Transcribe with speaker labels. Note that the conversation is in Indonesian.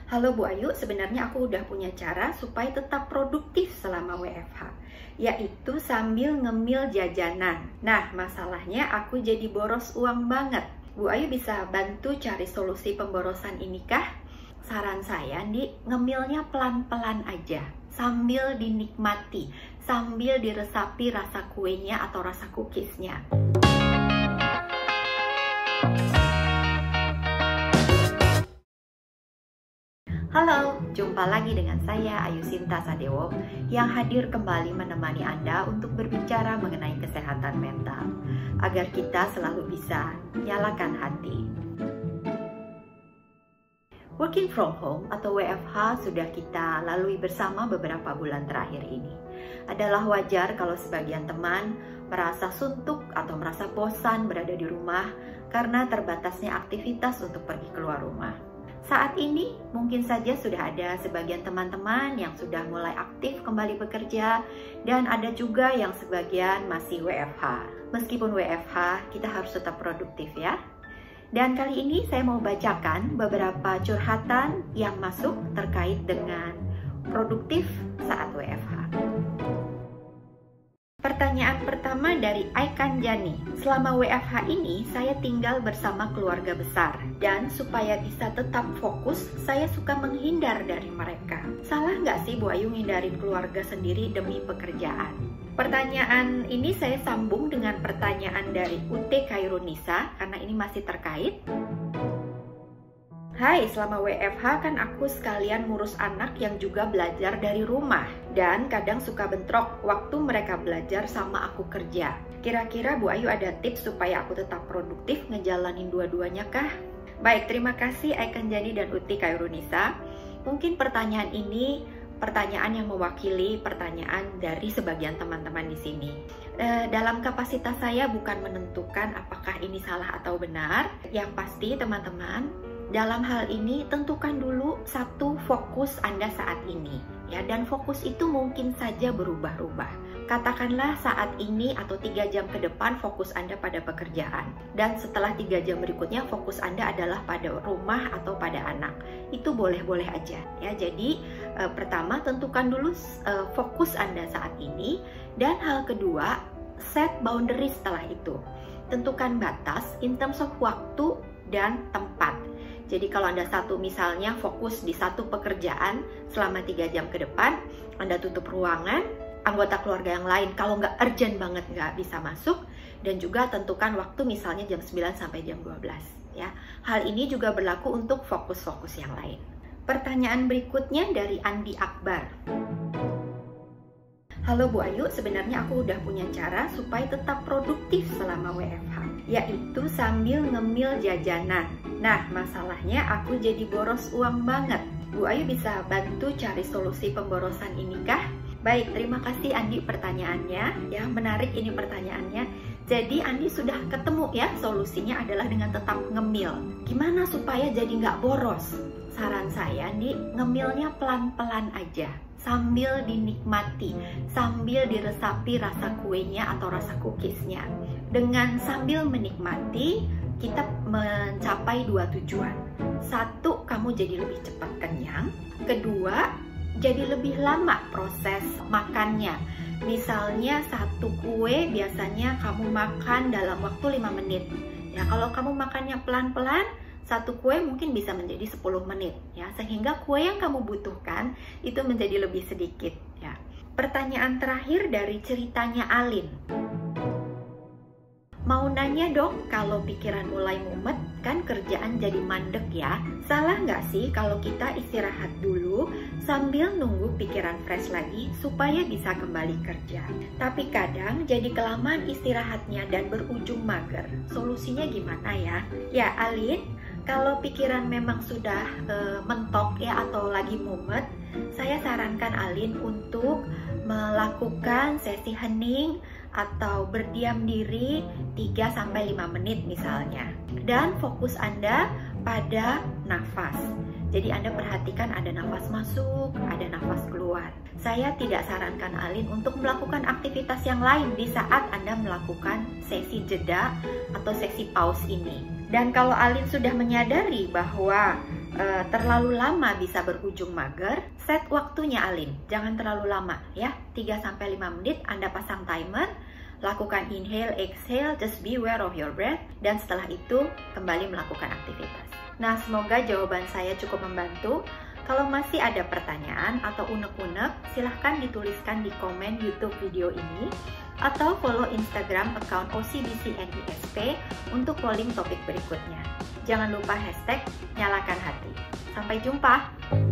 Speaker 1: Halo Bu Ayu, sebenarnya aku udah punya cara supaya tetap produktif selama WFH, yaitu sambil ngemil jajanan. Nah, masalahnya aku jadi boros uang banget. Bu Ayu bisa bantu cari solusi pemborosan ini kah? Saran saya nih, ngemilnya pelan-pelan aja, sambil dinikmati, sambil diresapi rasa kuenya atau rasa cookiesnya. Halo, jumpa lagi dengan saya Ayu Sinta Sadewo yang hadir kembali menemani Anda untuk berbicara mengenai kesehatan mental agar kita selalu bisa nyalakan hati. Working from home atau WFH sudah kita lalui bersama beberapa bulan terakhir ini. Adalah wajar kalau sebagian teman merasa suntuk atau merasa bosan berada di rumah karena terbatasnya aktivitas untuk pergi keluar rumah. Saat ini mungkin saja sudah ada sebagian teman-teman yang sudah mulai aktif kembali bekerja dan ada juga yang sebagian masih WFH. Meskipun WFH, kita harus tetap produktif ya. Dan kali ini saya mau bacakan beberapa curhatan yang masuk terkait dengan produktif saat WFH. Pertanyaan pertama dari Aikan Jani. Selama WFH ini, saya tinggal bersama keluarga besar. Dan supaya bisa tetap fokus, saya suka menghindar dari mereka. Salah nggak sih Bu Ayu ngindarin keluarga sendiri demi pekerjaan? Pertanyaan ini saya sambung dengan pertanyaan dari UT Kairunisa, karena ini masih terkait. Hai, selama WFH kan aku sekalian ngurus anak yang juga belajar dari rumah. Dan kadang suka bentrok waktu mereka belajar sama aku kerja. Kira-kira Bu Ayu ada tips supaya aku tetap produktif ngejalanin dua-duanya kah? Baik, terima kasih Aikan Jani dan Uti Kairunisa. Mungkin pertanyaan ini pertanyaan yang mewakili pertanyaan dari sebagian teman-teman di sini. Dalam kapasitas saya bukan menentukan apakah ini salah atau benar. Yang pasti teman-teman, dalam hal ini tentukan dulu satu fokus Anda saat ini ya, dan fokus itu mungkin saja berubah-ubah. Katakanlah saat ini atau 3 jam ke depan fokus Anda pada pekerjaan, dan setelah 3 jam berikutnya fokus Anda adalah pada rumah atau pada anak. Itu boleh-boleh aja ya. Jadi pertama tentukan dulu fokus Anda saat ini, dan hal kedua set boundary setelah itu. Tentukan batas in terms of waktu dan tempat. Jadi kalau Anda misalnya fokus di satu pekerjaan selama 3 jam ke depan, Anda tutup ruangan, anggota keluarga yang lain kalau nggak urgent banget nggak bisa masuk, dan juga tentukan waktu misalnya jam 9 sampai jam 12 ya. Hal ini juga berlaku untuk fokus-fokus yang lain. Pertanyaan berikutnya dari Andi Akbar. Halo Bu Ayu, sebenarnya aku udah punya cara supaya tetap produktif selama WFH, yaitu sambil ngemil jajanan. Nah, masalahnya aku jadi boros uang banget. Bu Ayu bisa bantu cari solusi pemborosan ini kah? Baik, terima kasih Andi pertanyaannya. Ya, menarik ini pertanyaannya. Jadi Andi sudah ketemu ya, solusinya adalah dengan tetap ngemil. Gimana supaya jadi nggak boros? Saran saya Andi, ngemilnya pelan-pelan aja, sambil dinikmati, sambil diresapi rasa kuenya atau rasa cookiesnya. Dengan sambil menikmati, kita mencapai 2 tujuan. 1, kamu jadi lebih cepat kenyang. Kedua, jadi lebih lama proses makannya. Misalnya 1 kue biasanya kamu makan dalam waktu 5 menit. Ya, kalau kamu makannya pelan-pelan, 1 kue mungkin bisa menjadi 10 menit ya, sehingga kue yang kamu butuhkan itu menjadi lebih sedikit ya. Pertanyaan terakhir dari ceritanya Alin. Mau nanya dong, kalau pikiran mulai mumet kan kerjaan jadi mandek ya. Salah nggak sih kalau kita istirahat dulu sambil nunggu pikiran fresh lagi supaya bisa kembali kerja? Tapi kadang jadi kelamaan istirahatnya dan berujung mager. Solusinya gimana ya? Ya Alin, kalau pikiran memang sudah mentok ya atau lagi mumet, saya sarankan Alin untuk melakukan sesi hening atau berdiam diri 3-5 menit misalnya. Dan fokus Anda pada nafas. Jadi Anda perhatikan ada nafas masuk, ada nafas keluar. Saya tidak sarankan Alin untuk melakukan aktivitas yang lain di saat Anda melakukan sesi jeda atau sesi pause ini. Dan kalau Alin sudah menyadari bahwa terlalu lama bisa berujung mager, set waktunya Alin. Jangan terlalu lama ya, 3-5 menit Anda pasang timer, lakukan inhale, exhale, just be aware of your breath, dan setelah itu kembali melakukan aktivitas. Nah, semoga jawaban saya cukup membantu. Kalau masih ada pertanyaan atau unek-unek, silahkan dituliskan di komen YouTube video ini atau follow Instagram account OCBC NISP untuk polling topik berikutnya. Jangan lupa hashtag nyalakan hati. Sampai jumpa!